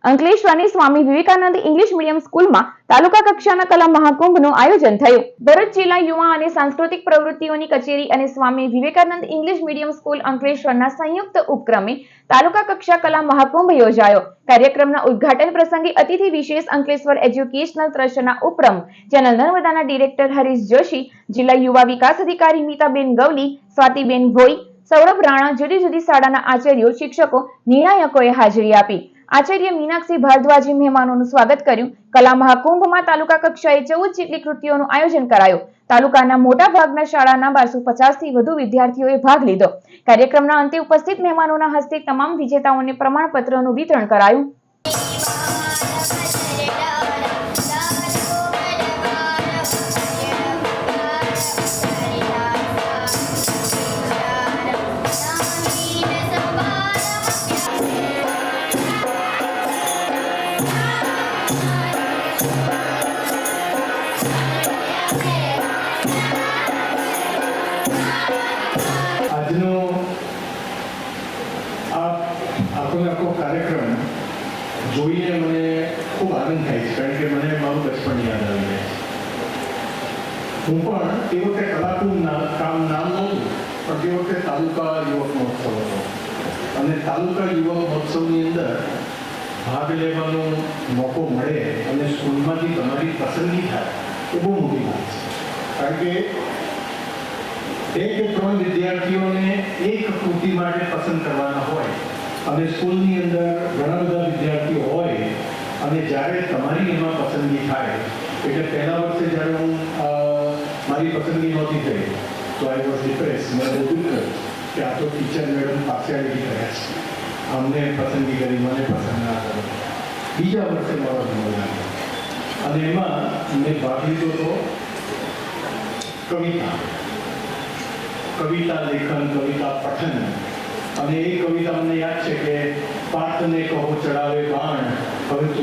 અંકલેશ્વરની Swami Vivekananda English medium સ્કૂલમાં તાલુકા કક્ષાના કલા મહાકુંભનું આયોજન થયું. ભરૂચ જિલ્લા યુવા અને સાંસ્કૃતિક પ્રવૃત્તિઓની કચેરી અને Swami Vivekananda English medium school અંકલેશ્વરના સંયુક્ત ઉપક્રમે તાલુકા કક્ષા કલા મહાકુંભ યોજાયો. કાર્યક્રમના ઉદ્ઘાટન પ્રસંગે અતિથિ વિશેષ અંકલેશ્વર એજ્યુકેશનલ ટ્રસ્ટના ઉપપ્રમુખ જનરલ નર્મદાના ડિરેક્ટર હરીશ જોશી, જિલ્લા યુવા વિકાસ અધિકારી મીતાબેન ગવલી, સ્વાતિબેન ભોઈ, સૌરભ રાણા, જુદી જુદી શાળાના આચાર્યો, શિક્ષકો, નિર્ણાયકોએ હાજરી આપી. આચાર્ય મીનાક્ષી ભારદ્વાજે મહેમાનોનું સ્વાગત કર્યું. કલા મહાકુંભમાં તાલુકા કક્ષાએ 14 જેટલી કૃતિઓનું આયોજન કરાયું. તાલુકાના મોટા ભાગના શાળાના 1250 થી વધુ વિદ્યાર્થીઓએ ભાગ લીધો. કાર્યક્રમના અંતે ઉપસ્થિત મહેમાનોના હસ્તે તમામ વિજેતાઓને પ્રમાણપત્રનું વિતરણ કરાયું. આખો કાર્યક્રમ જોઈને મને ખૂબ આનંદ થાય છે, કારણ કે મને મારું બચપણ યાદ આવી જાય છે. હું પણ એ વખતે કલાકુંભ નામ નહોતું, પણ તે વખતે તાલુકા યુવક મહોત્સવ હતો અને તાલુકા યુવક મહોત્સવની અંદર ભાગ લેવાનો મોકો મળે અને સ્કૂલમાંથી તમારી પસંદગી થાય એ બહુ મોટી વાત છે. કારણ કે 1 કે 3 વિદ્યાર્થીઓને એક કૃતિ માટે પસંદ કરવાના હોય અને સ્કૂલની અંદર ઘણા બધા વિદ્યાર્થીઓ હોય અને જ્યારે તમારી એમાં પસંદગી થાય, એટલે પહેલા વર્ષે જ્યારે હું મારી પસંદગી નહોતી થઈ તો આઈ વોઝ ડિપ્રેસ. મેં બધું કહ્યું કે આ તો ટીચર મેડમ પાર્શિયાલિટી કર્યા છે, અમને પસંદગી કરી, મને પસંદ ના કરો. બીજા વર્ષે મારો જન્મ લાગ્યો અને એમાં મેં ભાગ લીધો તો કવિતા લેખન, કવિતા પઠન. અને એ કવિતા મને યાદ છે કે પાર્થને કહો ચડાવે બાણ, હવે તો